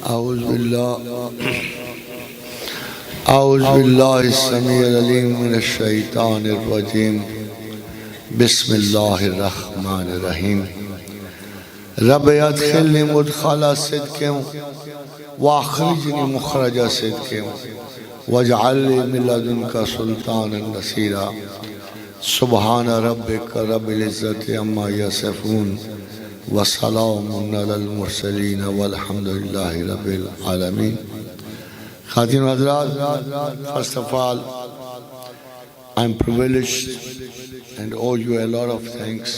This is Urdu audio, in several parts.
أعوذ بالله السميع العليم من الشيطان الرجيم بسم الله الرحمن الرحيم رب ادخلني مدخل صدق واخرجني مخرج صدق واجعل لي من لدنك سلطانا نصيرا سبحان ربك رب العزة عما يصفون وسلام على المرسلين والحمد لله رب العالمين. Khatin Hazrat, first of all, I'm privileged and owe you a lot of thanks,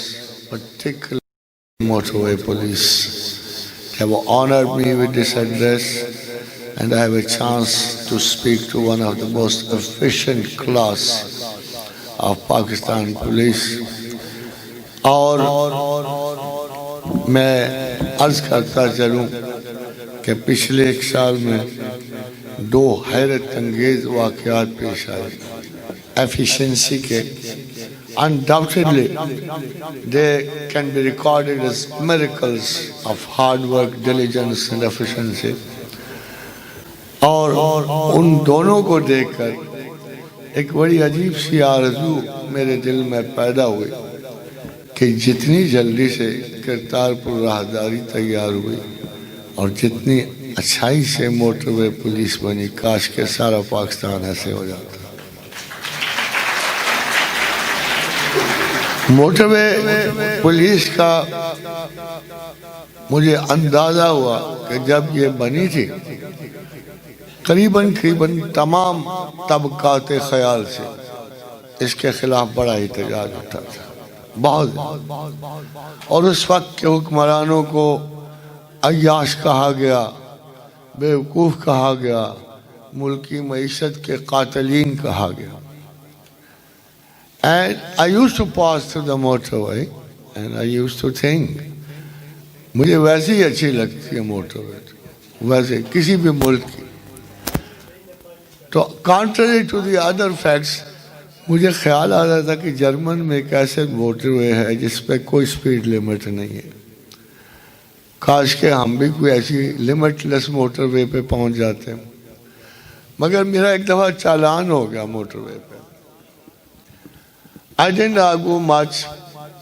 particularly Motorway Police. They have honored me with this address and I have a chance to speak to one of the most efficient class of Pakistan Police. اور میں عرض کرتا چلوں کہ پچھلے ایک سال میں دو حیرت انگیز واقعات پیش آئے ایفیشنسی کے. Undoubtedly, they can be recorded as miracles of hard work, diligence and efficiency. اور ان دونوں کو دیکھ کر ایک بڑی عجیب سی آرزو میرے دل میں پیدا ہوئی کہ جتنی جلدی سے کرتارپور راہداری تیار ہوئی اور جتنی اچھائی سے موٹروے پولیس بنی، کاش کہ سارا پاکستان ایسے ہو جاتا. موٹروے پولیس کا مجھے اندازہ ہوا کہ جب یہ بنی تھی قریباً تمام طبقات خیال سے اس کے خلاف بڑا احتجاج ہوتا تھا، بہت. اور اس وقت کے حکمرانوں کو عیاش کہا گیا، بیوقوف کہا گیا، ملکی معیشت کے قاتلین کہا گیا. And I used to pass through the motorway and I used to think مجھے ویسے ہی اچھی لگتی ہے موٹروے، ویسے کسی بھی ملک کی. تو contrary to the other facts مجھے خیال آ رہا تھا کہ جرمن میں ایک ایسے موٹروے ہے جس پہ کوئی سپیڈ لیمٹ نہیں ہے، کاش کہ ہم بھی کوئی ایسی لیمٹ لیس موٹروے پہ پہنچ جاتے ہیں. مگر میرا ایک دفعہ چالان ہو گیا موٹروے پہ. I didn't argue much،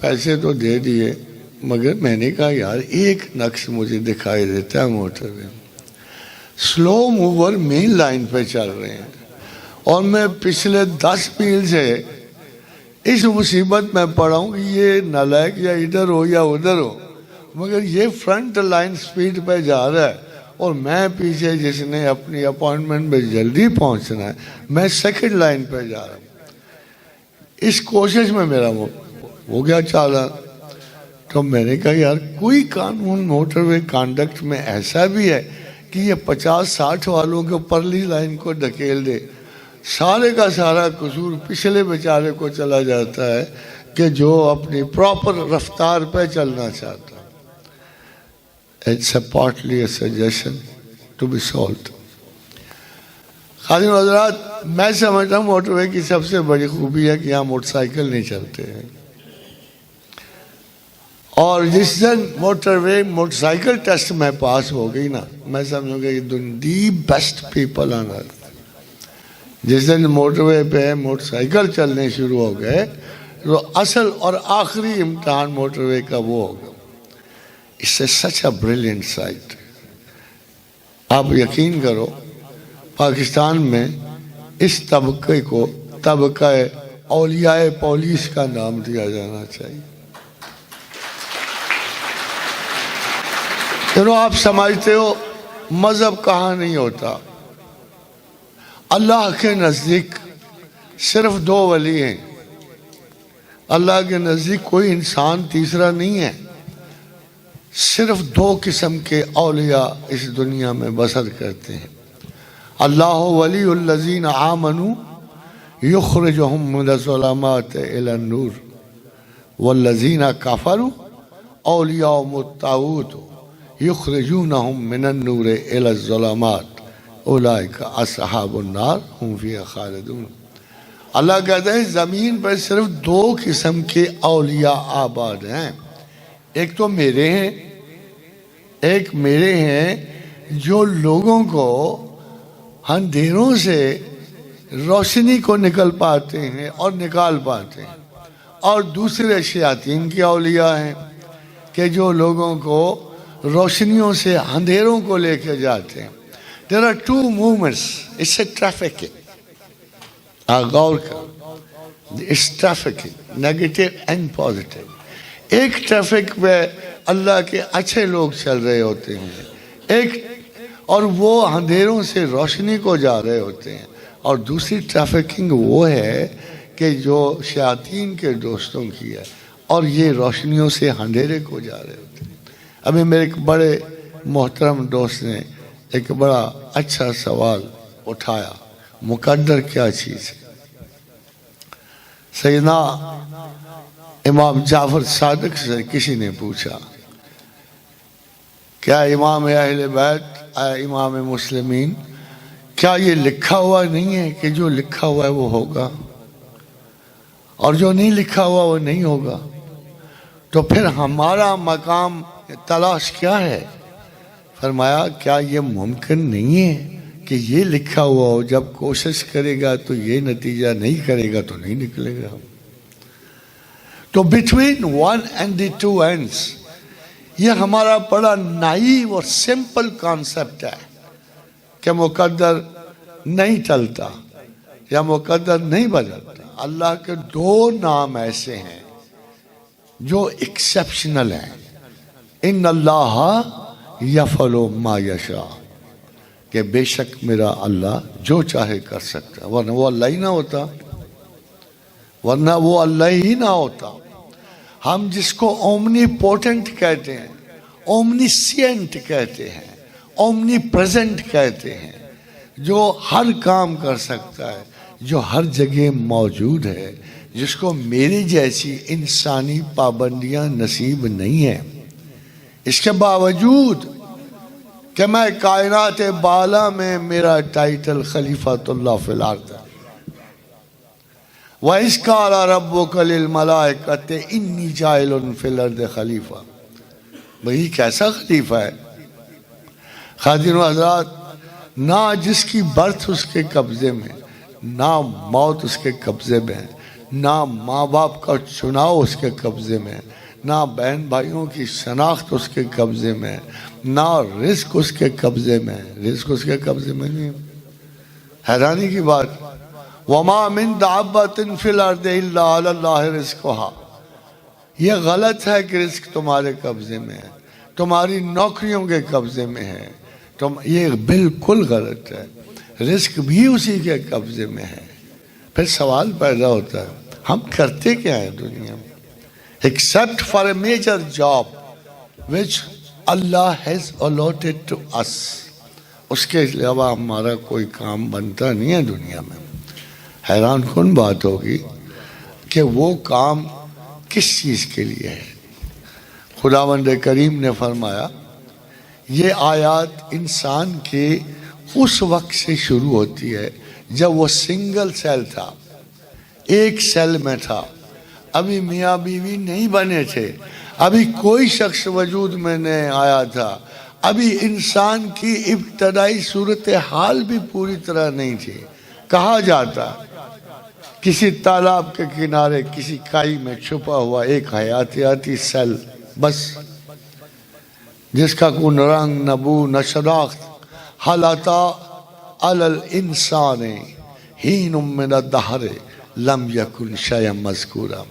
پیسے تو دے دیے، مگر میں نے کہا یار ایک نقش مجھے دکھائی دیتا ہے موٹروے. سلو موور مین لائن پہ چل رہے ہیں اور میں پچھلے 10 میل سے اس مصیبت میں پڑا ہوں کہ یہ نالائق یا ادھر ہو یا ادھر ہو، مگر یہ فرنٹ لائن سپیڈ پہ جا رہا ہے اور میں پیچھے جس نے اپنی اپوائنٹمنٹ میں جلدی پہنچنا ہے میں سیکنڈ لائن پہ جا رہا ہوں. اس کوشش میں میرا ہو گیا چالان. تو میں نے کہا یار کوئی قانون موٹروے کانڈکٹ میں ایسا بھی ہے کہ یہ 50-60 والوں کے پرلی لائن کو دھکیل دے؟ سارے کا سارا قصور پچھلے بیچارے کو چلا جاتا ہے کہ جو اپنی پراپر رفتار پہ چلنا چاہتا. It's partly a suggestion to be solved. خادم حضرات، میں سمجھتا ہوں موٹروے کی سب سے بڑی خوبی ہے کہ یہاں موٹر سائیکل نہیں چلتے ہیں. اور جس دن موٹر سائیکل ٹیسٹ میں پاس ہو گئی نا، میں سمجھوں گا یہ دی بیسٹ پیپل آن ارتھ. جس دن موٹروے پہ موٹر سائیکل چلنے شروع ہو گئے تو اصل اور آخری امتحان موٹروے کا وہ ہوگا. اس سے سچ اے بریلینٹ سائٹ. آپ یقین کرو پاکستان میں اس طبقے کو طبقہ اولیاء پولیس کا نام دیا جانا چاہیے. آپ سمجھتے ہو مذہب کہاں نہیں ہوتا. اللہ کے نزدیک صرف 2 ولی ہیں. اللہ کے نزدیک کوئی انسان تیسرا نہیں ہے. صرف 2 قسم کے اولیاء اس دنیا میں بسر کرتے ہیں. اللہ ولی الذین آمنوا یخرجہم من الظلمات الی النور والذین کفروا اولیاءهم الطاغوت یخرجونہم من النور الی الظلمات اولئک اصحاب النار ہم فیہا خالدون. اللہ کہتا ہے زمین پر صرف 2 قسم کے اولیاء آباد ہیں. ایک تو میرے ہیں جو لوگوں کو اندھیروں سے روشنی کو نکل پاتے ہیں اور نکال پاتے ہیں، اور دوسرے شیاطین کی اولیاء ہیں کہ جو لوگوں کو روشنیوں سے اندھیروں کو لے کے جاتے ہیں. There are two movements. It's a trafficking. غور کر، it's trafficking, negative and positive. ایک ٹریفک پہ اللہ کے اچھے لوگ چل رہے ہوتے ہیں، ایک اور وہ اندھیروں سے روشنی کو جا رہے ہوتے ہیں، اور دوسری ٹریفکنگ وہ ہے کہ جو شیاطین کے دوستوں کی ہے اور یہ روشنیوں سے اندھیرے کو جا رہے ہوتے ہیں. ابھی میرے ایک بڑے محترم دوست نے ایک بڑا اچھا سوال اٹھایا، مقدر کیا چیز ہے؟ سیدنا امام جعفر صادق سے کسی نے پوچھا، کیا امام اہل بیت، امام مسلمین، کیا یہ لکھا ہوا نہیں ہے کہ جو لکھا ہوا ہے وہ ہوگا اور جو نہیں لکھا ہوا وہ نہیں ہوگا؟ تو پھر ہمارا مقام تلاش کیا ہے؟ فرمایا کیا یہ ممکن نہیں ہے کہ یہ لکھا ہوا ہو، جب کوشش کرے گا تو یہ نتیجہ، نہیں کرے گا تو نہیں نکلے گا. تو between one and the two ends, یہ ہمارا بڑا نائیو اور سمپل کانسیپٹ ہے کہ مقدر نہیں ٹلتا یا مقدر نہیں بدلتا. اللہ کے دو نام ایسے ہیں جو ایکسیپشنل ہیں، ان اللہ یفعل ما یشاء، کہ بے شک میرا اللہ جو چاہے کر سکتا، ورنہ وہ اللہ ہی نہ ہوتا، ورنہ وہ اللہ ہی نہ ہوتا. ہم جس کو اومنی پوٹنٹ کہتے ہیں، اومنیسینٹ کہتے ہیں، اومنی پریزنٹ کہتے ہیں، جو ہر کام کر سکتا ہے، جو ہر جگہ موجود ہے، جس کو میری جیسی انسانی پابندیاں نصیب نہیں ہیں. اس کے باوجود کہ میں کائنات بالا میں میرا ٹائٹل خلیفۃ اللہ فی الارض ہے. وَإِذْ قَالَ رَبُّكَ لِلْمَلَائِكَةِ إِنِّي جَاعِلٌ فِي الْأَرْضِ خلیفہ. بھئی کیسا خلیفہ ہے؟ خادم حضرات، نہ جس کی برتھ اس کے قبضے میں، نہ موت اس کے قبضے میں، نہ ماں باپ کا چناؤ اس کے قبضے میں، نہ بہن بھائیوں کی شناخت اس کے قبضے میں، نہ رزق اس کے قبضے میں. رزق اس کے قبضے میں نہیں. حیرانی کی بات، وَمَا مِن دَابَّةٍ فِي الْأَرْضِ إِلَّا عَلَى اللَّهِ رِزْقُهَا. یہ غلط ہے کہ رزق تمہارے قبضے میں ہے، تمہاری نوکریوں کے قبضے میں ہے، یہ بالکل غلط ہے. رزق بھی اسی کے قبضے میں ہے. پھر سوال پیدا ہوتا ہے، ہم کرتے کیا ہیں دنیا میں؟ except for a major job which Allah has allotted to us. اس کے علاوہ ہمارا کوئی کام بنتا نہیں ہے دنیا میں. حیران کن بات ہوگی کہ وہ کام کس چیز کے لیے ہے. خداوند کریم نے فرمایا یہ آیات انسان کے اس وقت سے شروع ہوتی ہے جب وہ سنگل سیل تھا، ایک سیل میں تھا، ابھی میاں بیوی نہیں بنے تھے، ابھی کوئی شخص وجود میں نہیں آیا تھا، ابھی انسان کی ابتدائی صورتحال بھی پوری طرح نہیں تھی. کہا جاتا کسی تالاب کے کنارے کسی کائی میں چھپا ہوا ایک حیاتیاتی سیل، بس، جس کا کوئی نہ رنگ نہ بو نہ شناخت. حل اتی علی الانسان حین من الدہر لم یکن شیئا مذکورا.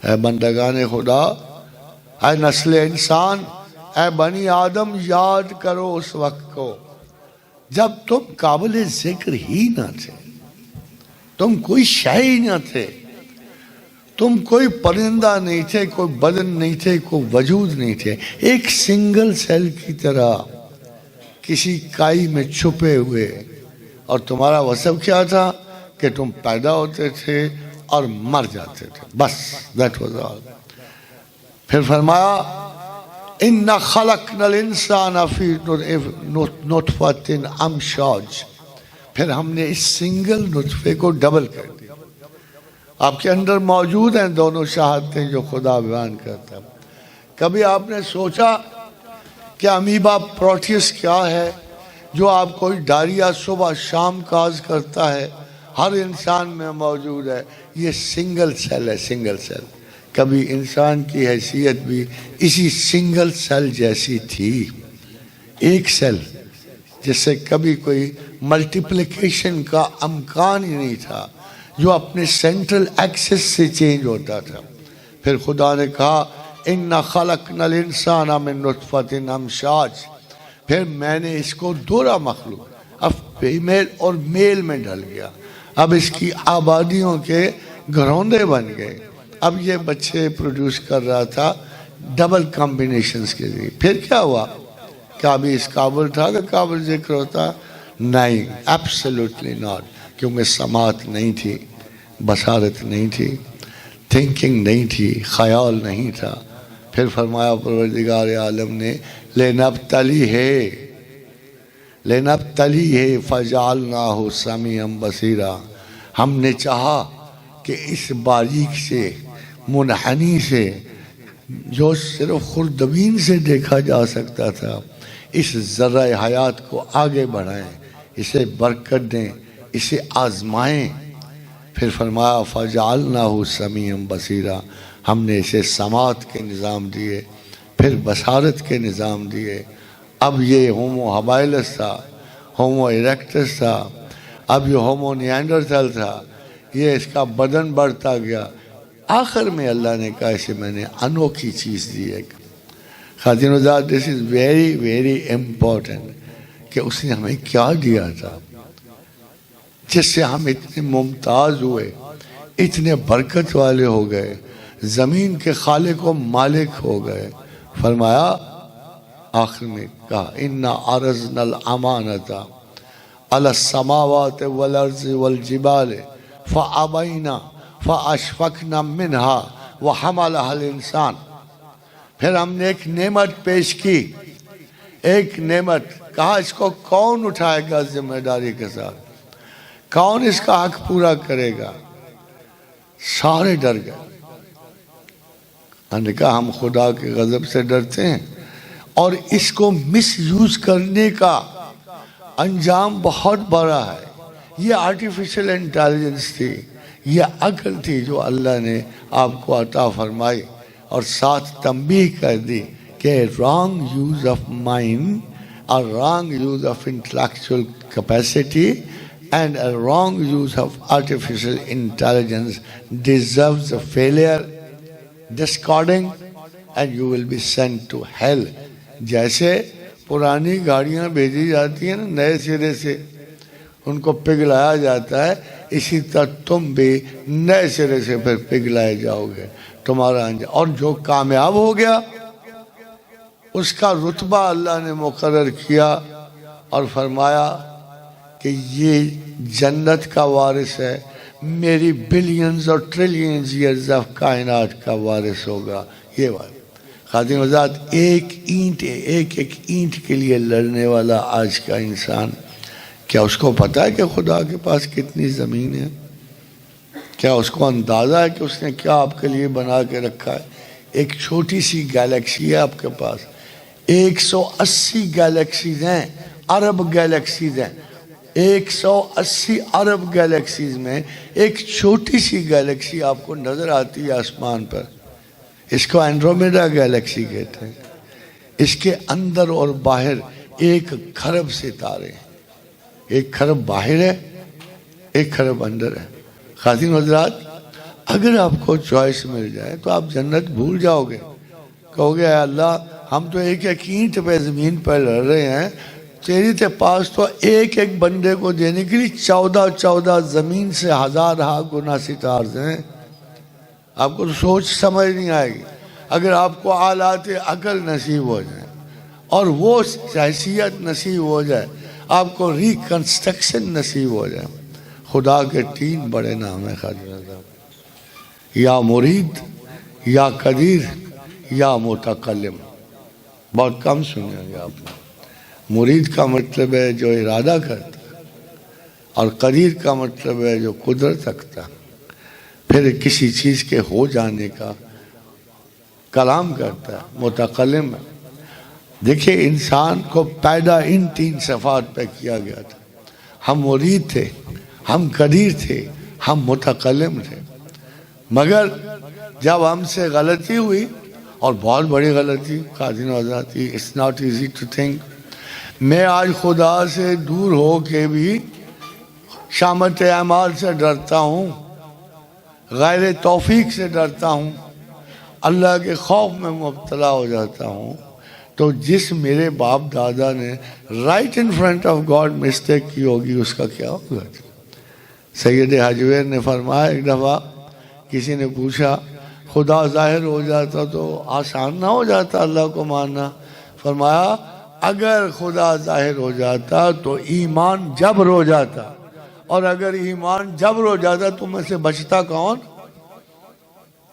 اے بندگان خدا، اے نسل انسان، اے بنی آدم، یاد کرو اس وقت کو جب تم قابل ذکر ہی نہ تھے، تم کوئی شے ہی نہ تھے، تم کوئی پرندہ نہیں تھے، کوئی بدن نہیں تھے، کوئی وجود نہیں تھے. ایک سنگل سیل کی طرح کسی کائی میں چھپے ہوئے، اور تمہارا وصف کیا تھا کہ تم پیدا ہوتے تھے اور مر جاتے تھے، بس that was all. پھر فرمایا اِنَّ خَلَقْنَا الْإِنسَانَ فِي نُطْفَةٍ أَمْشَاجٍ. پھر ہم نے اس سنگل نطفے کو ڈبل کر دیا. آپ کے اندر موجود ہیں دونوں شہادتیں جو خدا بیان کرتا ہے. کبھی آپ نے سوچا کہ امیبا پروٹیوس کیا ہے جو آپ کو ڈائریا صبح شام کاز کرتا ہے، ہر انسان میں موجود ہے. یہ سنگل سیل ہے، سنگل سیل. کبھی انسان کی حیثیت بھی اسی سنگل سیل جیسی تھی، ایک سیل جس سے کبھی کوئی ملٹیپلیکیشن کا امکان ہی نہیں تھا، جو اپنے سینٹرل ایکسس سے چینج ہوتا تھا. پھر خدا نے کہا اِنَّا خَلَقْنَا الْإِنسَانَ مِن نُطْفَةٍ أَمْشَاجٍ. پھر میں نے اس کو دوہرا مخلوق، اب فیمیل اور میل میں ڈھل گیا. اب اس کی آبادیوں کے گھروندے بن گئے. اب یہ بچے پروڈیوس کر رہا تھا ڈبل کمبینیشنز کے لیے. پھر کیا ہوا؟ کیا ابھی اس قابل تھا کہ قابل ذکر ہوتا؟ نہیں، ایبسلیوٹلی ناٹ. کیونکہ سماعت نہیں تھی، بصارت نہیں تھی، تھنکنگ نہیں تھی، خیال نہیں تھا. پھر فرمایا پروردگار عالم نے لِنَبْتَلِيهِ فَجَعَلْنَاهُ سَمِيعًا بَصِيرًا. ہم نے چاہا کہ اس باریک سے منحنی سے جو صرف خوردبین سے دیکھا جا سکتا تھا، اس ذرہ حیات کو آگے بڑھائیں، اسے برکت دیں، اسے آزمائیں. پھر فرمایا فَجَعَلْنَاهُ سَمِيعًا بَصِيرًا. ہم نے اسے سماعت کے نظام دیے، پھر بصارت کے نظام دیے. اب یہ ہومو ہبائلس تھا، ہومو ایریکٹس تھا، اب یہ ہومو نیانڈرتھل تھا. یہ اس کا بدن بڑھتا گیا. آخر میں اللہ نے کہا اسے میں نے انوکھی چیز دی ہے. خاتین وزاد دس از ویری ویری امپورٹنٹ کہ اس نے ہمیں کیا دیا تھا جس سے ہم اتنے ممتاز ہوئے، اتنے برکت والے ہو گئے، زمین کے خالق و مالک ہو گئے. فرمایا آخر میں کہا اِنَّا عَرَضْنَا الْأَمَانَةَ عَلَى السَّمَاوَاتِ وَالْأَرْضِ وَالْجِبَالِ فَأَبَيْنَا فَأَشْفَقْنَا مِنْهَا وَحَمَلَهَا الْإِنسَانِ. پھر ہم نے ایک نعمت پیش کی، ایک نعمت. کہا اس کو کون اٹھائے گا ذمہ داری کے ساتھ، کون اس کا حق پورا کرے گا؟ سارے ڈر گئے. ہم نے کہا ہم خدا کے غضب سے ڈرتے ہیں، اور اس کو مس یوز کرنے کا انجام بہت بڑا ہے. یہ آرٹیفیشل انٹیلیجنس تھی، یہ عقل تھی جو اللہ نے آپ کو عطا فرمائی، اور ساتھ تنبیہ کر دی کہ رانگ یوز آف مائنڈ اور wrong use of intellectual capacity and a wrong use of artificial intelligence deserves a failure, discarding, and you will be sent to hell. جیسے پرانی گاڑیاں بھیجی جاتی ہیں نا نئے سرے سے، ان کو پگھلایا جاتا ہے، اسی طرح تم بھی نئے سرے سے پھر پگھلائے جاؤ گے. تمہارا انجام، اور جو کامیاب ہو گیا اس کا رتبہ اللہ نے مقرر کیا اور فرمایا کہ یہ جنت کا وارث ہے، میری بلینز اور ٹریلینز ایئرز آف کائنات کا وارث ہوگا. یہ بات خاتین وزاد، ایک اینٹ کے لیے لڑنے والا آج کا انسان، کیا اس کو پتا ہے کہ خدا کے پاس کتنی زمین ہے؟ کیا اس کو اندازہ ہے کہ اس نے کیا آپ کے لیے بنا کے رکھا ہے؟ ایک چھوٹی سی گیلیکسی ہے آپ کے پاس، 180 گیلیکسیز ہیں، ارب گیلیکسیز ہیں. 180 ارب گیلیکسیز میں ایک چھوٹی سی گیلیکسی آپ کو نظر آتی ہے آسمان پر. اس کو اینڈرومیڈا گیلیکسی کہتے ہیں. اس کے اندر اور باہر 1 کھرب ستارے ہیں. 1 کھرب باہر ہے، 1 کھرب اندر ہے. خاتین حضرات، اگر آپ کو چوائس مل جائے تو آپ جنت بھول جاؤ گے. کہو گے اے اللہ، ہم تو ایک اینٹ پہ زمین پر لڑ رہے ہیں، تیری تے پاس تو ایک بندے کو دینے کے لیے 14 زمین سے 1000 گنا ستارے ہیں. آپ کو تو سوچ سمجھ نہیں آئے گی. اگر آپ کو آلات عقل نصیب ہو جائے اور وہ حیثیت نصیب ہو جائے، آپ کو ریکنسٹرکشن نصیب ہو جائے. خدا کے 3 بڑے نام ہیں خاتون صاحب، یا مرید، یا قدیر، یا متکلم. بہت کم سنے گے آپ نے. مرید کا مطلب ہے جو ارادہ کرتا، اور قدیر کا مطلب ہے جو قدرت رکھتا، پھر کسی چیز کے ہو جانے کا کلام کرتا ہے. متکلم دیکھیں انسان کو پیدا ان 3 صفات پہ کیا گیا تھا. ہم مرید تھے، ہم قدیر تھے، ہم متکلم تھے. مگر جب ہم سے غلطی ہوئی، اور بہت بڑی غلطی، قاضی حضرات، it's not easy to think. میں آج خدا سے دور ہو کے بھی شامت اعمال سے ڈرتا ہوں، غیر توفیق سے ڈرتا ہوں، اللہ کے خوف میں مبتلا ہو جاتا ہوں. تو جس میرے باپ دادا نے right in front of God mistake کی ہوگی، اس کا کیا ہوگا؟ سید حجویر نے فرمایا، ایک دفعہ کسی نے پوچھا خدا ظاہر ہو جاتا تو آسان نہ ہو جاتا اللہ کو ماننا؟ فرمایا اگر خدا ظاہر ہو جاتا تو ایمان جبر ہو جاتا، اور اگر ایمان جبر ہو جاتا تو میں سے بچتا کون؟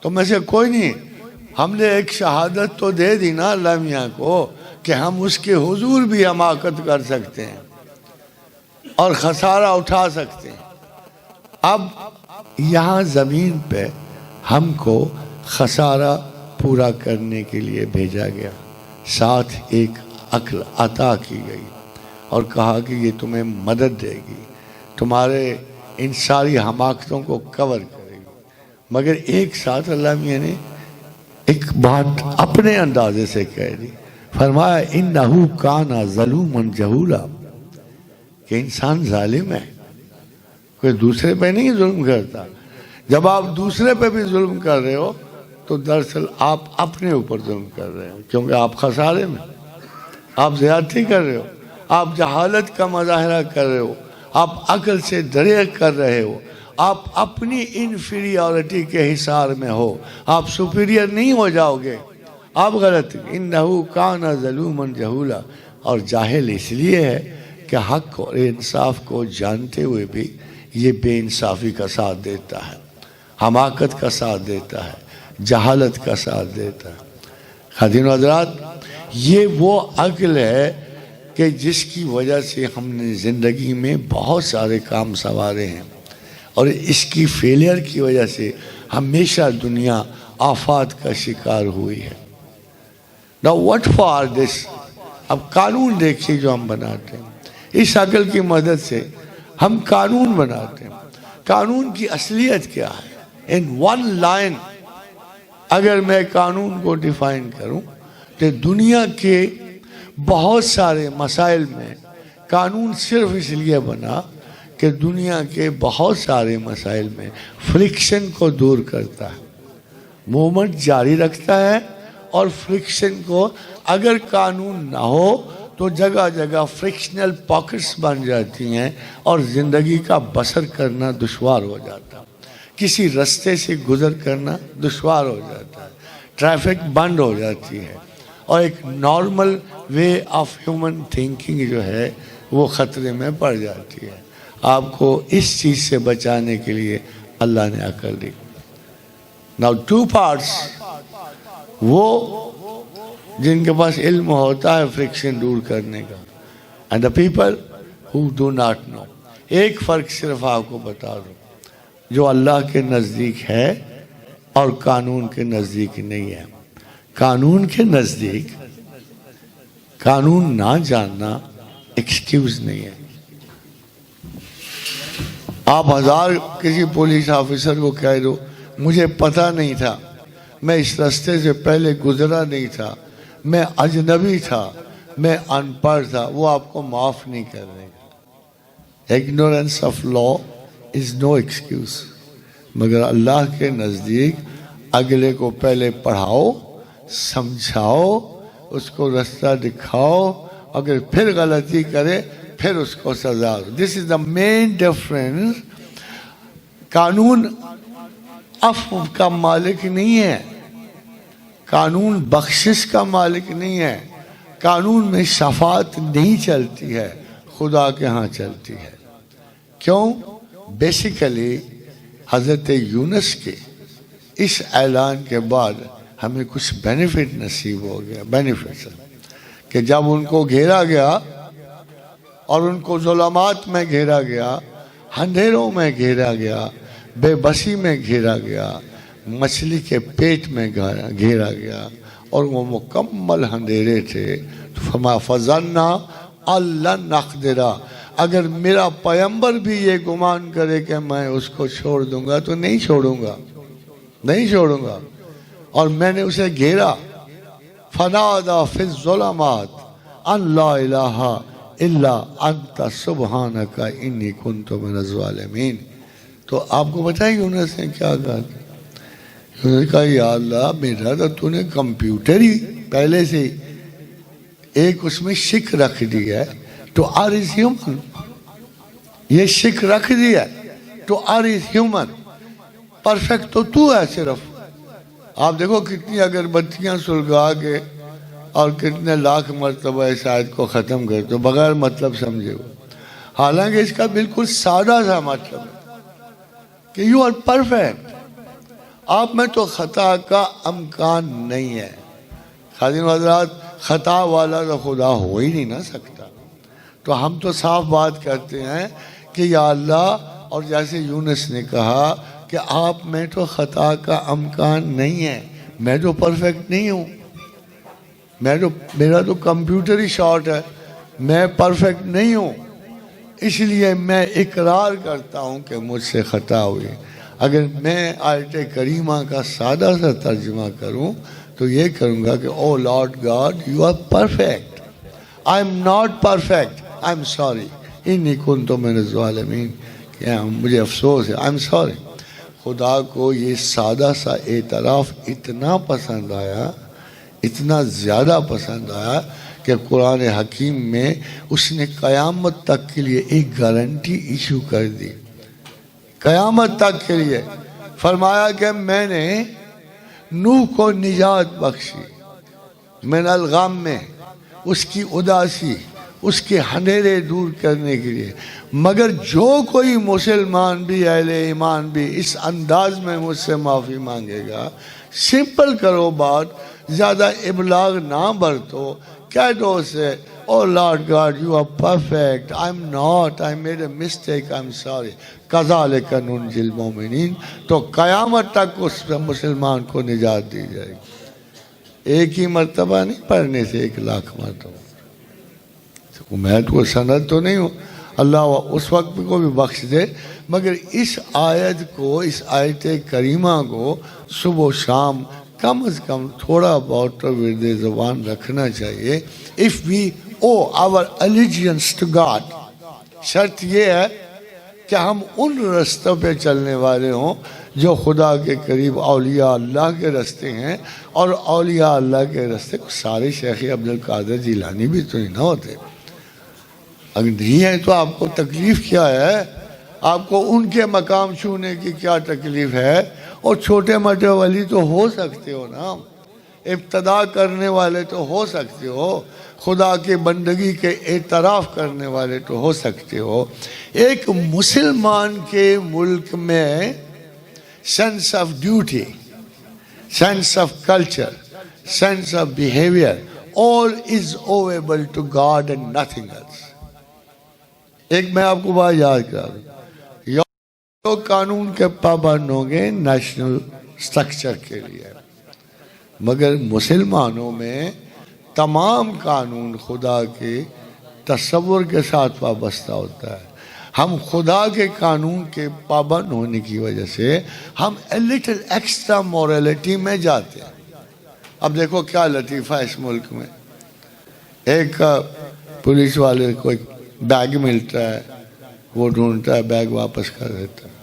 تو میں سے کوئی نہیں. ہم نے ایک شہادت تو دے دی نا اللہ میاں کو کہ ہم اس کے حضور بھی حماقت کر سکتے ہیں اور خسارہ اٹھا سکتے ہیں. اب یہاں زمین پہ ہم کو خسارہ پورا کرنے کے لیے بھیجا گیا، ساتھ ایک عقل عطا کی گئی اور کہا کہ یہ تمہیں مدد دے گی، تمہارے ان ساری حماقتوں کو کور کرے گی. مگر ایک ساتھ اللہ میاں نے ایک بات اپنے اندازے سے کہہ دی. فرمایا انہو کانا ظلوما جہولا، کہ انسان ظالم ہے، کوئی دوسرے پہ نہیں ظلم کرتا. جب آپ دوسرے پہ بھی ظلم کر رہے ہو تو دراصل آپ اپنے اوپر ظلم کر رہے ہو، کیونکہ آپ خسارے میں، آپ زیادتی کر رہے ہو، آپ جہالت کا مظاہرہ کر رہے ہو، آپ عقل سے دریغ کر رہے ہو، آپ اپنی انفیریورٹی کے حصار میں ہو، آپ سپیریئر نہیں ہو جاؤ گے. آپ غلط. انہو کانا ظلوما جہولا، اور جاہل اس لیے ہے کہ حق اور انصاف کو جانتے ہوئے بھی یہ بے انصافی کا ساتھ دیتا ہے، حماقت کا ساتھ دیتا ہے، جہالت کا ساتھ دیتا ہے. خادم حضرات، یہ وہ عقل ہے کہ جس کی وجہ سے ہم نے زندگی میں بہت سارے کام سنوارے ہیں، اور اس کی فیلئر کی وجہ سے ہمیشہ دنیا آفات کا شکار ہوئی ہے. Now what for this؟ اب قانون دیکھیے جو ہم بناتے ہیں، اس عقل کی مدد سے ہم قانون بناتے ہیں. قانون کی اصلیت کیا ہے؟ in one line اگر میں قانون کو ڈیفائن کروں تو دنیا کے بہت سارے مسائل میں قانون صرف اس لیے بنا کہ دنیا کے بہت سارے مسائل میں فرکشن کو دور کرتا ہے، موومنٹ جاری رکھتا ہے. اور فرکشن کو اگر قانون نہ ہو تو جگہ جگہ فرکشنل پاکٹس بن جاتی ہیں اور زندگی کا بسر کرنا دشوار ہو جاتا ہے، کسی رستے سے گزر کرنا دشوار ہو جاتا ہے، ٹریفک بند ہو جاتی ہے، اور ایک normal way of human thinking جو ہے وہ خطرے میں پڑ جاتی ہے. آپ کو اس چیز سے بچانے کے لیے اللہ نے عقل دی. Now 2 parts، وہ جن کے پاس علم ہوتا ہے فرکشن دور کرنے کا، and the people who do not know. ایک فرق صرف آپ کو بتا دوں، جو اللہ کے نزدیک ہے اور قانون کے نزدیک نہیں ہے. قانون کے نزدیک قانون نہ جاننا ایکسکیوز نہیں ہے. آپ 1000 کسی پولیس آفیسر کو کہہ دو مجھے پتہ نہیں تھا، میں اس رستے سے پہلے گزرا نہیں تھا، میں اجنبی تھا، میں ان پڑھ تھا، وہ آپ کو معاف نہیں کر رہے گا. Ignorance of law is no excuse. مگر اللہ کے نزدیک اگلے کو پہلے پڑھاؤ، سمجھاؤ، اس کو رستہ دکھاؤ، اگر پھر غلطی کرے پھر اس کو سزا دو. This is the main difference. قانون عفو کا مالک نہیں ہے، قانون بخشش کا مالک نہیں ہے، قانون میں شفاعت نہیں چلتی ہے، خدا کے ہاں چلتی ہے. کیوں؟ بیسیکلی حضرت یونس کے اس اعلان کے بعد ہمیں کچھ بینیفٹ نصیب ہو گیا. بینیفٹ کہ جب ان کو گھیرا گیا اور ان کو ظلمات میں گھیرا گیا، اندھیروں میں گھیرا گیا، بے بسی میں گھیرا گیا، مچھلی کے پیٹ میں گھیرا گیا، اور وہ مکمل اندھیرے تھے. تو فرمایا فَظَنَّا أَلَّا نَقْدِرَ، اگر میرا پیغمبر بھی یہ گمان کرے کہ میں اس کو چھوڑ دوں گا تو نہیں چھوڑوں گا، نہیں چھوڑوں گا. اور میں نے اسے گھیرا. فَنَادَى فِي الظُّلُمَاتِ أَن لَا إِلَٰهَ إِلَّا أَنْتَ سُبْحَانَكَ إِنِّي كُنْتُ مِنَ الظَّالِمِينَ. تو آپ کو بتائیں یونس نے کیا کہا؟ یونس نے کہا یا اللہ میرا تو نے کمپیوٹر ہی پہلے سے ایک اس میں شک رکھ دیا ہے تو آر از ہیومن. یہ شک رکھ دیا تو آر از ہیومن. پرفیکٹ تو ہے صرف. آپ دیکھو کتنی اگربتیاں سلگا کے اور کتنے لاکھ مرتبہ اس آیت کو ختم کر دو بغیر مطلب سمجھے ہو، حالانکہ اس کا بالکل سادہ سا مطلب ہے کہ یو آر پرفیکٹ. آپ میں تو خطا کا امکان نہیں ہے. خادم حضرات خطا والا تو خدا ہو ہی نہیں نہ سکتا. تو ہم تو صاف بات کرتے ہیں کہ یا اللہ، اور جیسے یونس نے کہا کہ آپ میں تو خطا کا امکان نہیں ہے، میں تو پرفیکٹ نہیں ہوں، میرا تو کمپیوٹر ہی شارٹ ہے، میں پرفیکٹ نہیں ہوں. اس لیے میں اقرار کرتا ہوں کہ مجھ سے خطا ہوئی. اگر میں آیت کریمہ کا سادہ سا ترجمہ کروں تو یہ کروں گا کہ oh Lord God you are perfect, I am not perfect, I am sorry, انی کنت من الظالمین، مجھے افسوس ہے، آئی ایم سوری. خدا کو یہ سادہ سا اعتراف اتنا پسند آیا، اتنا زیادہ پسند آیا کہ قرآن حکیم میں اس نے قیامت تک کے لیے ایک گارنٹی ایشو کر دی. قیامت تک کے لیے فرمایا کہ میں نے نوح کو نجات بخشی من الغم میں، اس کی اداسی، اس کے اندھیرے دور کرنے کے لیے. مگر جو کوئی مسلمان بھی اہل ایمان بھی اس انداز میں مجھ سے معافی مانگے گا، سمپل کرو بات، زیادہ ابلاغ نہ برتو، کہہ دو اسے oh Lord God you are perfect, I am not, I made a mistake, I am sorry, کذالک ننجی المؤمنین. تو قیامت تک اس مسلمان کو نجات دی جائے گی. ایک ہی مرتبہ نہیں پڑھنے سے 1,00,000 مرتبہ. میں تو سند تو نہیں ہوں، اللہ اس وقت کو بھی بخش دے، مگر اس آیت کو، اس آیت کریمہ کو صبح و شام کم از کم تھوڑا بہت تو ورد زبان رکھنا چاہیے. if we owe our allegiance to God، شرط یہ ہے کہ ہم ان رستوں پہ چلنے والے ہوں جو خدا کے قریب اولیاء اللہ کے رستے ہیں. اور اولیاء اللہ کے رستے سارے شیخ عبدالقادر جیلانی بھی تو نہیں نہ ہوتے. اگر نہیں ہے تو آپ کو تکلیف کیا ہے؟ آپ کو ان کے مقام چھونے کی کیا تکلیف ہے؟ اور چھوٹے موٹے ولی تو ہو سکتے ہو نا، ابتدا کرنے والے تو ہو سکتے ہو، خدا کے بندگی کے اعتراف کرنے والے تو ہو سکتے ہو. ایک مسلمان کے ملک میں sense of duty, sense of culture, sense of behaviour, all is owable to God and nothing else. ایک میں آپ کو بات یاد کرا دوں، تو قانون کے پابند ہوں گے نیشنل سٹرکچر کے لیے، مگر مسلمانوں میں تمام قانون خدا کے تصور کے ساتھ وابستہ ہوتا ہے. ہم خدا کے قانون کے پابند ہونے کی وجہ سے ہم لٹل ایکسٹرا موریلٹی میں جاتے ہیں. اب دیکھو کیا لطیفہ اس ملک میں، ایک پولیس والے کو ایک بیگ ملتا ہے، وہ ڈھونڈتا ہے، بیگ واپس کر دیتا ہے.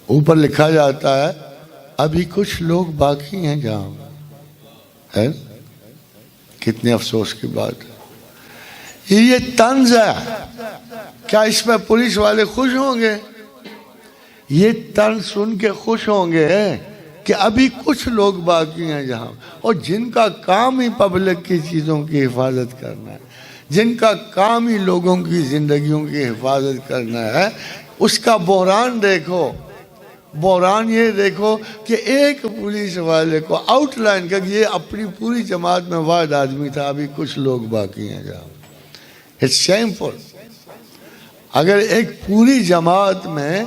اوپر لکھا جاتا ہے ابھی کچھ لوگ باقی ہیں جہاں ہے. کتنے افسوس کی بات ہے. یہ طنز ہے. کیا اس میں پولیس والے خوش ہوں گے؟ یہ طنز سن کے خوش ہوں گے کہ ابھی کچھ لوگ باقی ہیں جہاں، اور جن کا کام ہی پبلک کی چیزوں کی حفاظت کرنا ہے، جن کا کام ہی لوگوں کی زندگیوں کی حفاظت کرنا ہے. اس کا بحران دیکھو. بحران یہ دیکھو کہ ایک پولیس والے کو آؤٹ لائن کر، یہ اپنی پوری جماعت میں واحد آدمی تھا، ابھی کچھ لوگ باقی ہیں جہاں. It's shameful. اگر ایک پوری جماعت میں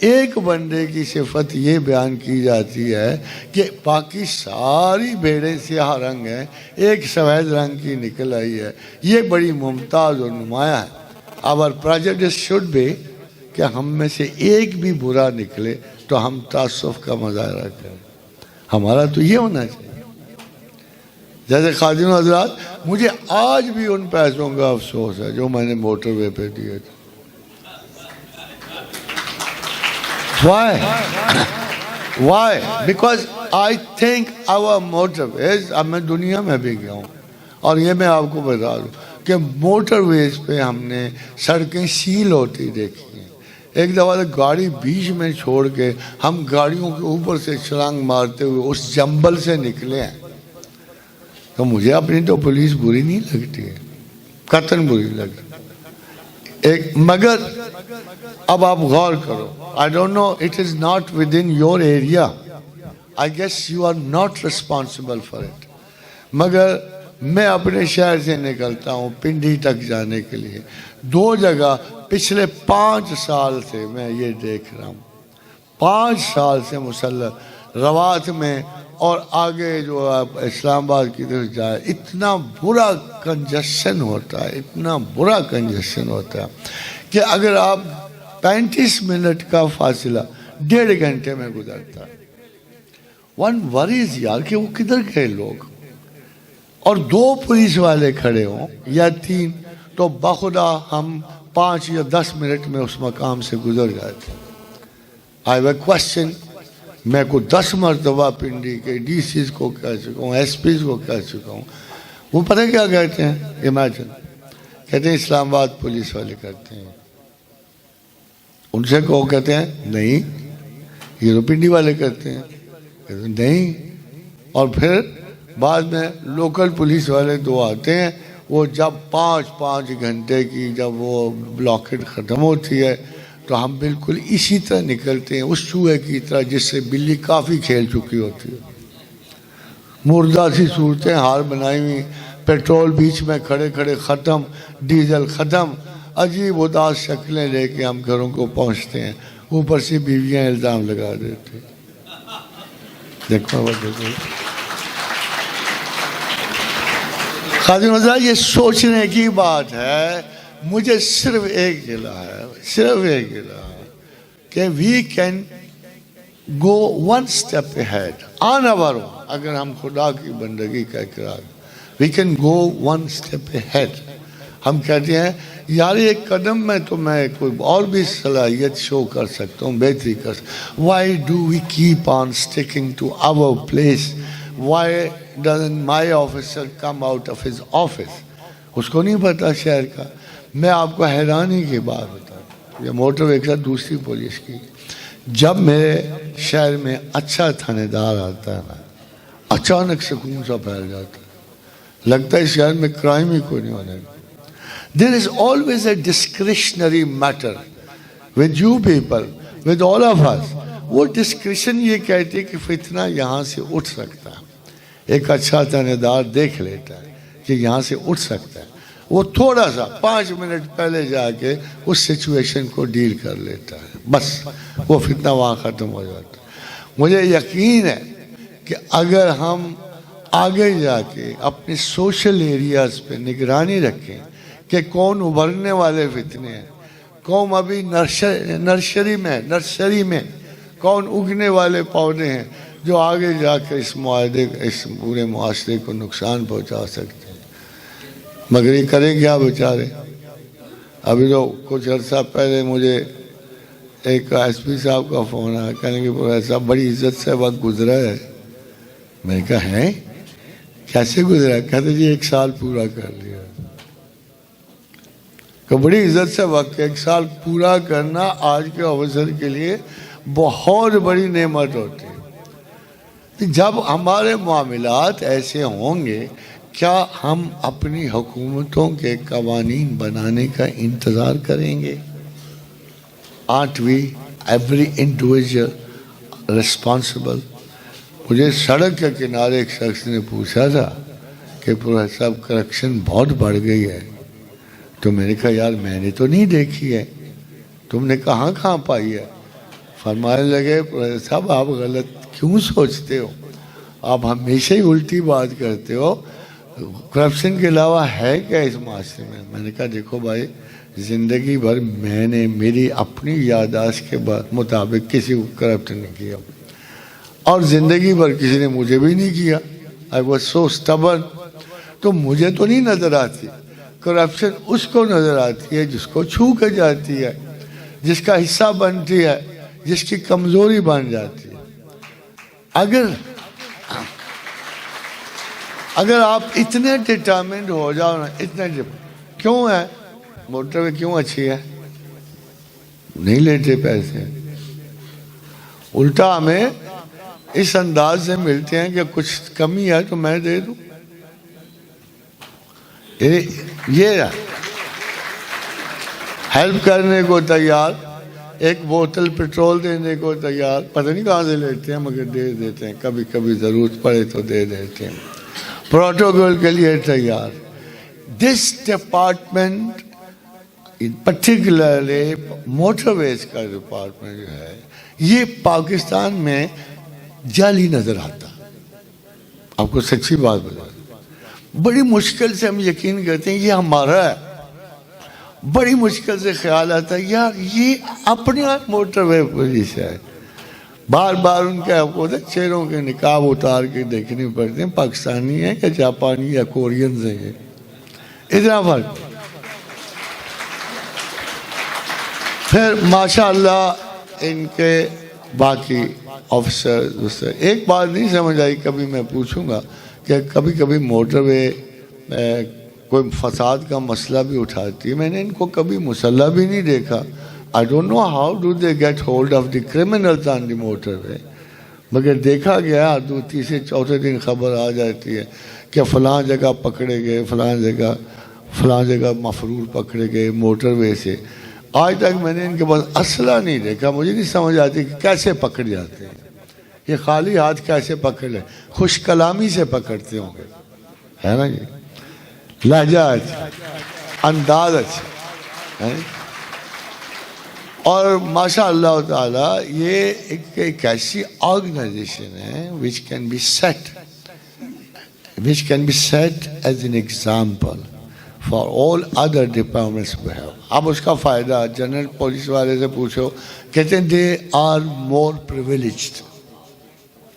ایک بندے کی صفت یہ بیان کی جاتی ہے کہ باقی ساری بھیڑیں سیاہ رنگ ہیں، ایک سفید رنگ کی نکل آئی ہے، یہ بڑی ممتاز اور نمایاں ہے۔ Our prejudice should be کہ ہم میں سے ایک بھی برا نکلے تو ہم تعصب کا مظاہرہ کریں، ہمارا تو یہ ہونا چاہیے۔ جیسے خادم حضرات، مجھے آج بھی ان پیسوں کا افسوس ہے جو میں نے موٹر وے پہ دیے تھے۔ Why? Why? Because I think our motorways، اب میں دنیا میں بھی گیا ہوں اور یہ میں آپ کو بتا دوں کہ موٹر ویز پہ ہم نے سڑکیں سیل ہوتی دیکھی ہیں۔ ایک دفعہ گاڑی بیچ میں چھوڑ کے ہم گاڑیوں کے اوپر سے چھلانگ مارتے ہوئے اس جنگل سے نکلے ہیں، تو مجھے اپنی تو پولیس بری نہیں لگتی ہے، قطعاً بری لگتی۔ مگر اب آپ غور کرو، I don't know, it is not within your area. I guess you are not responsible for it. مگر میں اپنے شہر سے نکلتا ہوں پنڈی تک جانے کے لیے، 2 جگہ پچھلے 5 سال سے میں یہ دیکھ رہا ہوں، 5 سال سے مسلح روات میں اور آگے جو آپ اسلام آباد کی طرف جائے، اتنا برا کنجسشن ہوتا ہے، اتنا برا کنجسشن ہوتا ہے کہ اگر آپ 35 منٹ کا فاصلہ 1.5 گھنٹے میں گزرتا ہے۔ ون وریز یار کہ وہ کدھر گئے لوگ، اور 2 پولیس والے کھڑے ہوں یا 3 تو بخدا ہم 5 یا 10 منٹ میں اس مقام سے گزر جاتے ہیں۔ I have a question، میں کو 10 مرتبہ پنڈی کے ڈی سیز کو کہہ چکا ہوں، ایس پیز کو کہہ چکا ہوں، وہ پتہ کیا کہتے ہیں؟ امیجن کہتے ہیں اسلام آباد پولیس والے کرتے ہیں، ان سے کہو کہتے ہیں نہیں یہ تو پنڈی والے کرتے ہیں، کہتے ہیں نہیں، اور پھر بعد میں لوکل پولیس والے 2 آتے ہیں، وہ جب 5 گھنٹے کی جب وہ بلاکٹ ختم ہوتی ہے تو ہم بالکل اسی طرح نکلتے ہیں، اس چوہے کی طرح جس سے بلی کافی کھیل چکی ہوتی ہے، مردہ سی صورتیں ہار بنائی ہوئی، پیٹرول بیچ میں کھڑے کھڑے ختم، ڈیزل ختم، عجیب اداس شکلیں لے کے ہم گھروں کو پہنچتے ہیں، اوپر سے بیویاں الزام لگا دیتے ہیں۔ دیکھو خادم حضرات، یہ سوچنے کی بات ہے، مجھے صرف ایک گلہ ہے کہ we can go one step ahead on our own۔ اگر ہم خدا کی بندگی کا اقرار، we can go one step ahead۔ ہم کہتے ہیں یار ایک قدم میں تو میں کوئی اور بھی صلاحیت شو کر سکتا ہوں، بہتری کر سکتا ہوں۔ Why do we keep on sticking to our place؟ Why doesn't my officer come out of his office؟ اس کو نہیں پتا شہر کا۔ میں آپ کو حیرانی کی بات بتاؤں، یہ موٹر وے کے ساتھ دوسری پولیس کی، جب میرے شہر میں اچھا تھانے دار آتا ہے نا، اچانک سکون سا پھیل جاتا ہے، لگتا ہے اس شہر میں کرائم ہی کوئی نہیں ہونے گا۔ There is always a discretionary matter with you people, with all of us۔ وہ ڈسکریشن یہ کہتی ہے کہ فتنہ یہاں سے اٹھ سکتا ہے، ایک اچھا تھانے دار دیکھ لیتا ہے کہ یہاں سے اٹھ سکتا ہے، وہ تھوڑا سا 5 منٹ پہلے جا کے اس سچویشن کو ڈیل کر لیتا ہے، بس وہ فتنہ وہاں ختم ہو جاتا ہے۔ مجھے یقین ہے کہ اگر ہم آگے جا کے اپنے سوشل ایریاز پہ نگرانی رکھیں کہ کون ابھرنے والے فتنے ہیں، کون ابھی نرسری میں کون اگنے والے پودے ہیں جو آگے جا کے اس پورے معاشرے کو نقصان پہنچا سکتے ہیں، مگر یہ کریں کیا بیچارے۔ ابھی تو کچھ عرصہ پہلے مجھے ایک ایس پی صاحب کا فون آیا، کہنے کہ پروفیسر صاحب بڑی عزت سے وقت گزرا ہے۔ میں نے کہا ہے کیسے گزرا؟ کہتے جی 1 سال پورا کر لیا۔ کہ بڑی عزت سے وقت 1 سال پورا کرنا آج کے آفیسر کے لیے بہت بڑی نعمت ہوتی ہے۔ جب ہمارے معاملات ایسے ہوں گے، کیا ہم اپنی حکومتوں کے قوانین بنانے کا انتظار کریں گے؟ Aren't we every individual responsible؟ مجھے سڑک کے کنارے ایک شخص نے پوچھا تھا کہ پروفیسر صاحب کرپشن بہت بڑھ گئی ہے، تو میں نے کہا یار میں نے تو نہیں دیکھی ہے، تم نے کہاں پائی ہے؟ فرمانے لگے صاحب آپ غلط کیوں سوچتے ہو، آپ ہمیشہ ہی الٹی بات کرتے ہو، کرپشن کے علاوہ ہے کیا اس معاشرے میں؟ میں نے کہا دیکھو بھائی، زندگی بھر میں نے میری اپنی یادداشت کے مطابق کسی کو کرپٹ نہیں کیا، اور زندگی بھر کسی نے مجھے بھی نہیں کیا. I was so stubborn. تو مجھے تو نہیں نظر آتی. کرپشن اس کو نظر آتی ہے جس کو چھو کے جاتی ہے، جس کا حصہ بنتی ہے، جس کی کمزوری بن جاتی ہے. اگر آپ اتنے ڈٹرمنڈ ہو جاؤ نا، کیوں ہے موٹر وے کیوں اچھی ہے؟ نہیں لیتے پیسے، الٹا ہمیں اس انداز سے ملتے ہیں کہ کچھ کمی ہے تو میں دے دوں. یہ ہیلپ کرنے کو تیار، ایک بوتل پیٹرول دینے کو تیار، پتہ نہیں کہاں سے لیتے ہیں مگر دے دیتے ہیں، کبھی کبھی ضرورت پڑے تو دے دیتے ہیں. پروٹوکول کے لیے تیار. دس ڈپارٹمنٹ پرٹیکولرلی موٹر ویز کا ڈپارٹمنٹ جو ہے، یہ پاکستان میں جعلی نظر آتا. آپ کو سچی بات بتا دوں، بڑی مشکل سے ہم یقین کرتے ہیں یہ ہمارا ہے. بڑی مشکل سے خیال آتا ہے یار یہ اپنے آپ موٹر وے پولیس ہے. بار بار ان کے آپ کو چہروں کے نقاب اتار کے دیکھنے پڑتے ہیں، پاکستانی ہیں کہ جاپانی یا کورینز ہیں. اتنا فرق. پھر ماشاءاللہ ان کے باقی آفیسر ایک بات نہیں سمجھ آئی. کبھی میں پوچھوں گا کہ کبھی کبھی موٹر وے کوئی فساد کا مسئلہ بھی اٹھاتی ہے. میں نے ان کو کبھی مسلح بھی نہیں دیکھا. I don't know how do they get hold of the criminals on the motorway. مگر دیکھا گیا تیسرے چوتھے دن خبر آ جاتی ہے کہ فلاں جگہ پکڑے گئے، فلاں جگہ مفرور پکڑے گئے موٹر وے سے. آج تک میں نے ان کے پاس اسلحہ نہیں دیکھا. مجھے نہیں سمجھ آتی کہ کیسے پکڑ جاتے ہیں یہ خالی ہاتھ، کیسے پکڑ لیں؟ خوش کلامی سے پکڑتے ہوں گے، ہے نا جی؟ لہجہ اچھا، انداز اچھا. اور ماشاء اللہ تعالی یہ ایک ایسی آرگنائزیشن ہے which can be set as an example for all other departments we have. اب اس کا فائدہ جنرل پولیس والے سے پوچھو، کہتے ہیں they are more privileged.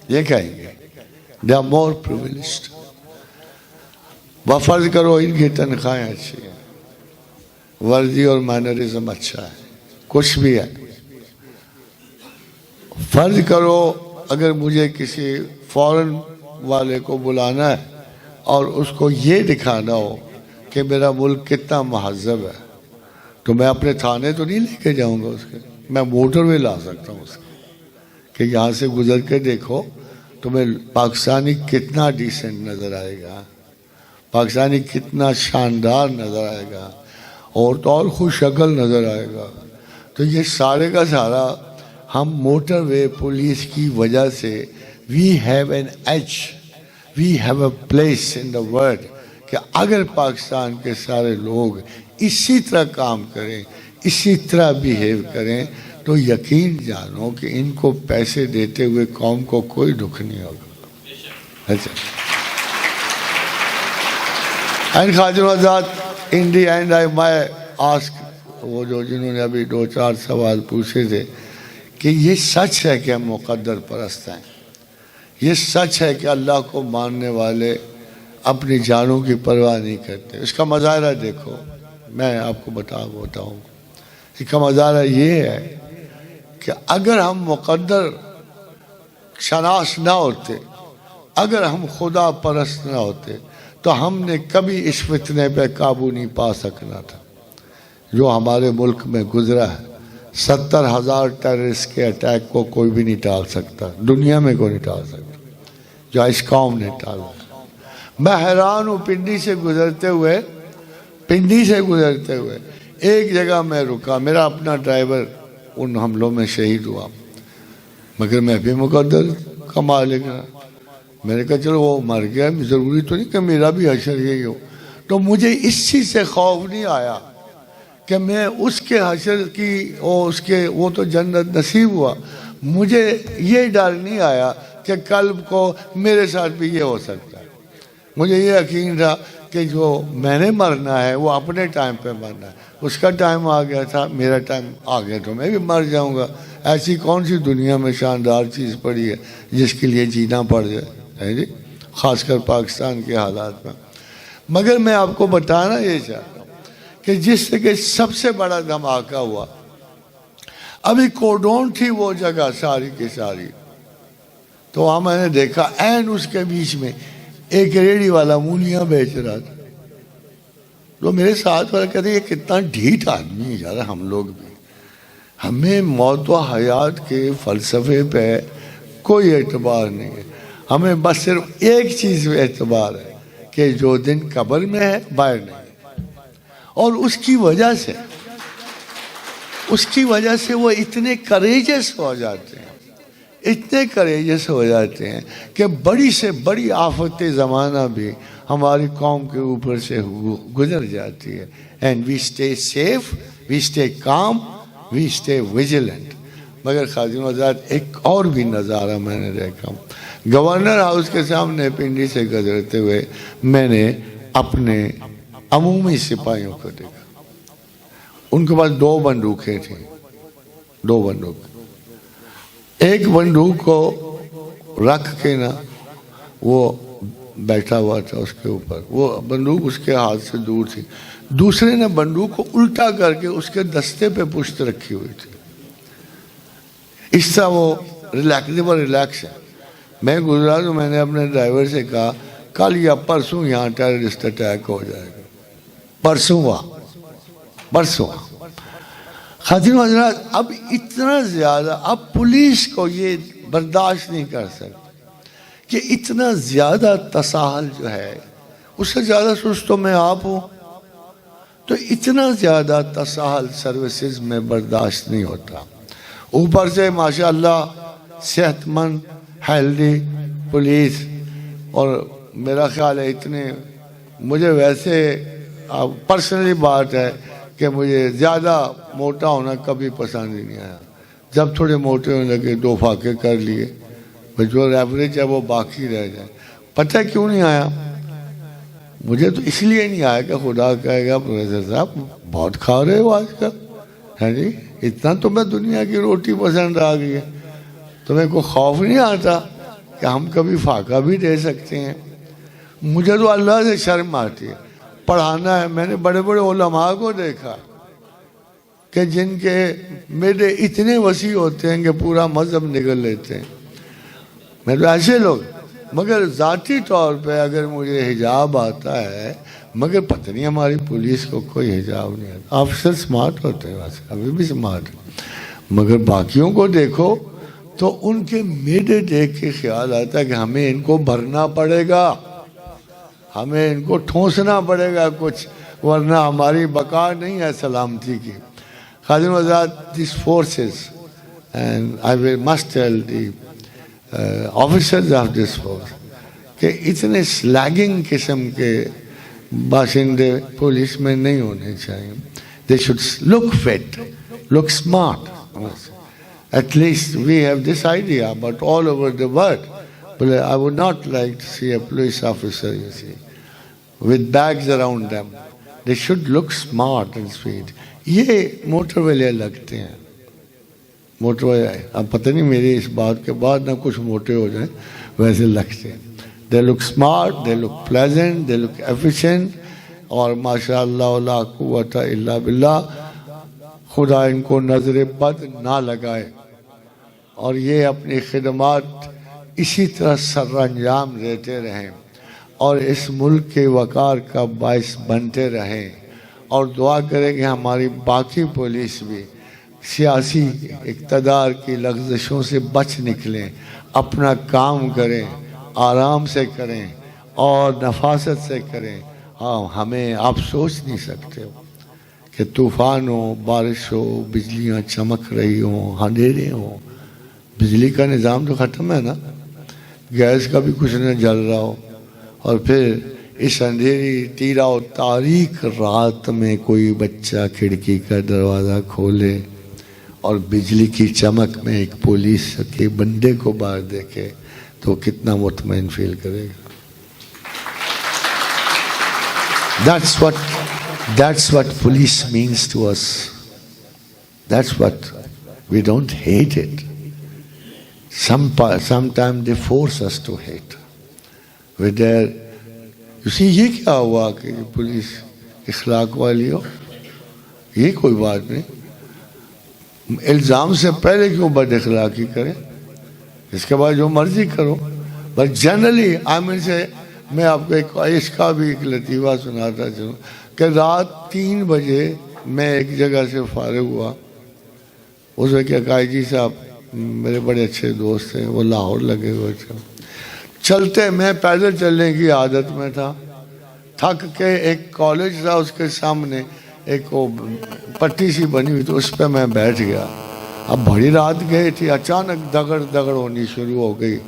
یہ کہیں گے they are more privileged. فرض کرو ان کی تنخواہیں اچھی ہیں، ورزی اور مینرزم اچھا ہے، کچھ بھی ہے. فرض کرو اگر مجھے کسی فورن والے کو بلانا ہے اور اس کو یہ دکھانا ہو کہ میرا ملک کتنا مہذب ہے، تو میں اپنے تھانے تو نہیں لے کے جاؤں گا اس کے. میں موٹر وے لا سکتا ہوں اس کو کہ یہاں سے گزر کے دیکھو تمہیں پاکستانی کتنا ڈیسنٹ نظر آئے گا، پاکستانی کتنا شاندار نظر آئے گا، اور تو اور خوش شکل نظر آئے گا. تو یہ سارے کا سارا ہم موٹر وے پولیس کی وجہ سے we have an edge, we have a place in the world کہ اگر پاکستان کے سارے لوگ اسی طرح کام کریں، اسی طرح بیہیو کریں، تو یقین جانو کہ ان کو پیسے دیتے ہوئے قوم کو کوئی دکھ نہیں ہوگا. اچھا اینڈ خواجہ حضرات، in the end I might ask وہ جو جنہوں نے ابھی 2-4 سوال پوچھے تھے کہ یہ سچ ہے کہ ہم مقدر پرست ہیں، یہ سچ ہے کہ اللہ کو ماننے والے اپنی جانوں کی پرواہ نہیں کرتے. اس کا مظاہرہ دیکھو، میں آپ کو بتاؤں. اس کا مظاہرہ یہ ہے کہ اگر ہم مقدر شناس نہ ہوتے، اگر ہم خدا پرست نہ ہوتے، تو ہم نے کبھی اس فتنے پہ قابو نہیں پا سکنا تھا جو ہمارے ملک میں گزرا ہے. 70,000 ٹیررسٹ کے اٹیک کو کوئی بھی نہیں ٹال سکتا، دنیا میں کوئی نہیں ٹال سکتا جو اس قوم نے ٹالا. میں حیران ہوں، پنڈی سے گزرتے ہوئے ایک جگہ میں رکا، میرا اپنا ڈرائیور ان حملوں میں شہید ہوا، مگر میں بھی مقدر کا مالک ہوں. میں نے کہا چلو وہ مر گیا، ضروری تو نہیں کہ میرا بھی حشر یہی ہو. تو مجھے اس چیز سے خوف نہیں آیا کہ کہ میں اس کے حشر کی اور اس کے وہ تو جنت نصیب ہوا، مجھے یہ ڈر نہیں آیا کہ کل کو میرے ساتھ بھی یہ ہو سکتا ہے۔ مجھے یہ یقین تھا کہ جو میں نے مرنا ہے وہ اپنے ٹائم پہ مرنا ہے، اس کا ٹائم آ گیا تھا، میرا ٹائم آ گیا تو میں بھی مر جاؤں گا۔ ایسی کون سی دنیا میں شاندار چیز پڑی ہے جس کے لیے جینا پڑ جائے ہے جی، خاص کر پاکستان کے حالات میں۔ مگر میں آپ کو بتانا یہ چاہتا ہوں کہ جس سے سب سے بڑا دھماکہ ہوا، ابھی کوڈون تھی وہ جگہ ساری کی ساری، تو وہاں میں نے دیکھا این اس کے بیچ میں ایک ریڑھی والا مولیاں بیچ رہا تھا۔ تو میرے ساتھ والا کہتے ہیں یہ کتنا ڈھیٹ آدمی ہے یار، ہم لوگ بھی، ہمیں موت و حیات کے فلسفے پہ کوئی اعتبار نہیں ہے، ہمیں بس صرف ایک چیز پہ اعتبار ہے کہ جو دن قبر میں ہے باہر نہیں ہے۔ اور اس کی وجہ سے وہ اتنے کریجس ہو جاتے ہیں، اتنے کریجس ہو جاتے ہیں کہ بڑی سے بڑی آفت زمانہ بھی ہماری قوم کے اوپر سے گزر جاتی ہے۔ And we stay safe, we stay calm, we stay vigilant. مگر خادم حضرات ایک اور بھی نظارہ میں نے دیکھا، گورنر ہاؤس کے سامنے پنڈی سے گزرتے ہوئے میں نے اپنے عمومی سپاہیوں کو دیکھا، ان کے پاس 2 بندوقیں تھیں، 2 بندوق، ایک بندوق کو رکھ کے نا وہ بیٹھا ہوا تھا اس کے اوپر، وہ بندوق اس کے ہاتھ سے دور تھی، دوسرے نے بندوق کو الٹا کر کے اس کے دستے پہ پشت رکھی ہوئی تھی۔ اس طرح وہ ریلیکس ہے۔ میں گزرا تو میں نے اپنے ڈرائیور سے کہا کل یا پرسوں یہاں ٹیررسٹ اٹیک ہو جائے گا، پرسوں۔ خاتون حضرات اب اتنا زیادہ، اب پولیس کو یہ برداشت نہیں کر سکتی کہ اتنا زیادہ تساہل جو ہے، اس سے زیادہ سست تو میں آپ ہوں، تو اتنا زیادہ تساہل سروسز میں برداشت نہیں ہوتا۔ اوپر سے ماشاءاللہ صحت مند ہیلدی پولیس، اور میرا خیال ہے اتنے، مجھے ویسے پرسنلی بات ہے کہ مجھے زیادہ موٹا ہونا کبھی پسند ہی نہیں آیا۔ جب تھوڑے موٹے ہونے لگے 2 فاقے کر لیے، جو ایوریج ہے وہ باقی رہ جائے۔ پتہ کیوں نہیں آیا؟ مجھے تو اس لیے نہیں آیا کہ خدا کہے گا پروفیسر صاحب بہت کھا رہے ہو آج کل، ہے جی، اتنا تمہیں دنیا کی روٹی پسند آ گئی ہے، تمہیں کوئی خوف نہیں آتا کہ ہم کبھی فاقہ بھی دے سکتے ہیں؟ مجھے تو اللہ سے شرم آتی ہے، پڑھانا ہے۔ میں نے بڑے بڑے علماء کو دیکھا کہ جن کے میرے اتنے وسیع ہوتے ہیں کہ پورا مذہب نگل لیتے ہیں، میں تو ایسے لوگ، مگر ذاتی طور پہ اگر مجھے حجاب آتا ہے، مگر پتہ نہیں ہماری پولیس کو کوئی حجاب نہیں آتا۔ آفیسر سمارٹ ہوتے ہیں، ویسے ابھی بھی سمارٹ ہیں، مگر باقیوں کو دیکھو تو ان کے میڈے دیکھ کے خیال آتا ہے کہ ہمیں ان کو بھرنا پڑے گا، ہمیں ان کو ٹھونسنا پڑے گا کچھ، ورنہ ہماری بقا نہیں ہے سلامتی کی۔ خادم حضرات، these forces and I must tell the officers of this force کہ اتنے سلیگنگ قسم کے باشندے پولیس میں نہیں ہونے چاہیے۔ They should look fit, look smart. At least we have this idea, but all over the world, but I would not like to see a police officer, you see, with bags around them. They should look smart and sweet. یہ موٹر والے لگتے ہیں، موٹر والے، اب پتہ نہیں میری اس بات کے بعد نہ کچھ موٹے ہو جائیں، ویسے لگتے ہیں۔ They look smart, they look pleasant, they look efficient، اور ماشاءاللہ لا قوت الا باللہ، خدا ان کو نظر بد نہ لگائے، اور یہ اپنی خدمات اسی طرح سر انجام دیتے رہیں اور اس ملک کے وقار کا باعث بنتے رہیں، اور دعا کریں کہ ہماری باقی پولیس بھی سیاسی اقتدار کی لغزشوں سے بچ نکلیں، اپنا کام کریں، آرام سے کریں اور نفاست سے کریں۔ ہاں، ہمیں آپ سوچ نہیں سکتے ہو کہ طوفان ہو، بارش ہو، بجلیاں چمک رہی ہوں، اندھیرے ہوں، بجلی کا نظام تو ختم ہے نا، گیس کا بھی کچھ نہ جل رہا ہو، اور پھر اس اندھیری تیرا و تاریک رات میں کوئی بچہ کھڑکی کا دروازہ کھولے اور بجلی کی چمک میں ایک پولیس کے بندے کو باہر دیکھے تو کتنا مطمئن فیل کرے گا. That's what police means to us. That's what we don't hate it. Sometimes they force us to hate. With their, you see, یہ کیا ہوا کہ پولیس اخلاق والی ہو؟ یہ کوئی بات نہیں. الزام سے پہلے کیوں بد اخلاقی کریں؟ اس کے بعد جو مرضی کرو. بٹ جنرلی میں آپ کو ایک اس کا بھی ایک لطیفہ سناتا چلوں کہ رات 3 بجے میں ایک جگہ سے فارغ ہوا. اس وقت قائد جی صاحب میرے بڑے اچھے دوست ہیں, وہ لاہور لگے ہوئے تھے. چلتے میں پیدل چلنے کی عادت میں تھا. تھک کے ایک کالج تھا, اس کے سامنے ایک پٹی سی بنی ہوئی تو اس پہ میں بیٹھ گیا. اب بڑی رات گئی تھی, اچانک دگڑ ہونی شروع ہو گئی,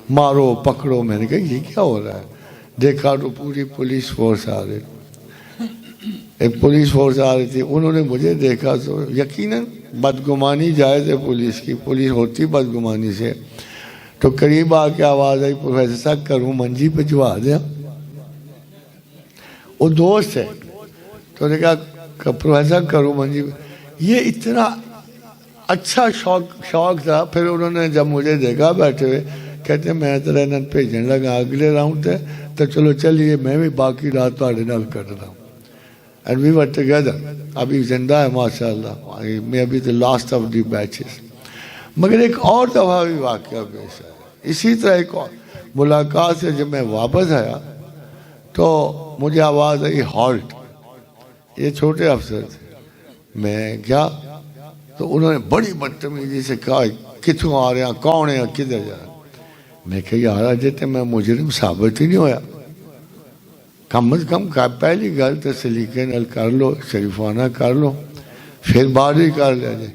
مارو پکڑو. میں نے کہا یہ کیا ہو رہا ہے؟ دیکھا تو پوری پولیس فورس آ رہی, ایک پولیس فورس آ رہی تھی. انہوں نے مجھے دیکھا تو یقیناً بدگمانی جائز ہے پولیس کی, پولیس ہوتی بدگمانی سے. تو قریب آ کے آواز آئی, پروفیسر صاحب کروں منجی پہ جوا دیا. وہ دوست ہے تو نے کہا پروفیسر کروں منجی پہ. یہ اتنا اچھا شوق تھا. پھر انہوں نے جب مجھے دیکھا بیٹھے ہوئے, کہتے ہیں میں تو رہنا بھیجنے لگا اگلے راؤنڈ ہے تو چلو چلیے میں بھی باقی رات تھوڑے نال کر رہا ہوں. And we were together. ابھی زندہ ہے ماشاء اللہ, میں ابھی تو لاسٹ آف دی بیچز. مگر ایک اور دفعہ بھی واقعہ پیش آیا اسی طرح. ایک اور ملاقات سے جب میں واپس آیا تو مجھے آواز آئی ہالٹ. یہ چھوٹے افسر تھے. میں کیا تو انہوں نے بڑی بدتمیزی سے کہا کتوں آ رہے ہیں, کون ہے, کدھر جا رہے ہیں. میں کہا یار جیتے میں مجرم ثابت ہی نہیں ہویا. کم از کم پہلی گل تو سلیقے نال کر لو, شریفانہ کر لو, پھر بعد ہی کر لیا جائے.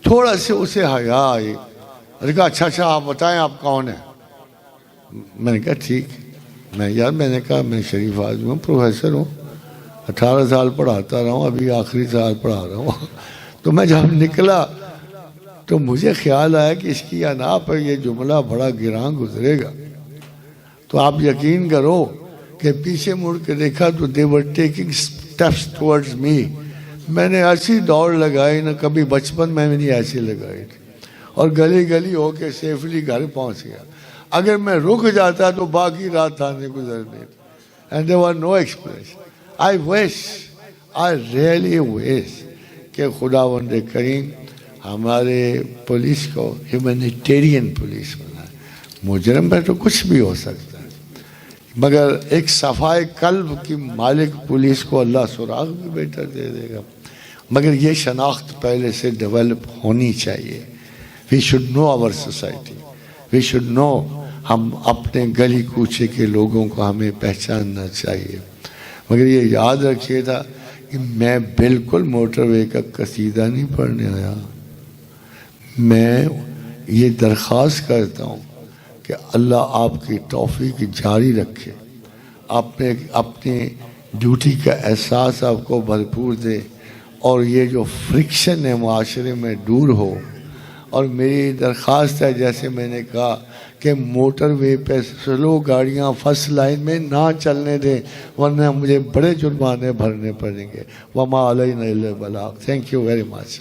تھوڑا سے اسے حیا آئی. نے کہا اچھا آپ بتائیں آپ کون ہیں. میں نے کہا ٹھیک. میں نے کہا میں شریف آدمی ہوں, پروفیسر ہوں, 18 سال پڑھاتا رہا ہوں, ابھی آخری سال پڑھا رہا ہوں. تو میں جب نکلا تو مجھے خیال آیا کہ اس کی انا پر یہ جملہ بڑا گراں گزرے گا. تو آپ یقین کرو کہ پیچھے مڑ کے دیکھا تو they were taking steps towards me. میں نے ایسی دوڑ لگائی نہ کبھی بچپن میں بھی نہیں ایسی لگائی تھی, اور گلی ہو کے سیفلی گھر پہنچ گیا. اگر میں رک جاتا تو باقی رات تھانے گزرنے تھی. And there was no explanation. I really wish کہ خداوند کریم ہمارے پولیس کو ہیومینیٹیرین پولیس بنائے. مجرم پہ تو کچھ بھی ہو سکتا ہے, مگر ایک صفائے قلب کی مالک پولیس کو اللہ سراغ بھی بہتر دے دے گا. مگر یہ شناخت پہلے سے ڈیولپ ہونی چاہیے. We should know our society, we should know. ہم اپنے گلی کوچے کے لوگوں کو ہمیں پہچاننا چاہیے. مگر یہ یاد رکھیے تھا کہ میں بالکل موٹر وے کا قصیدہ نہیں پڑھنے آیا. میں یہ درخواست کرتا ہوں کہ اللہ آپ کی توفیق جاری رکھے, اپنے ڈیوٹی کا احساس آپ کو بھرپور دے, اور یہ جو فرکشن ہے معاشرے میں دور ہو. اور میری درخواست ہے جیسے میں نے کہا کہ موٹر وے پہ سلو گاڑیاں فرسٹ لائن میں نہ چلنے دیں, ورنہ مجھے بڑے جرمانے بھرنے پڑیں گے. وما علینا الا البلاغ. Thank you very much.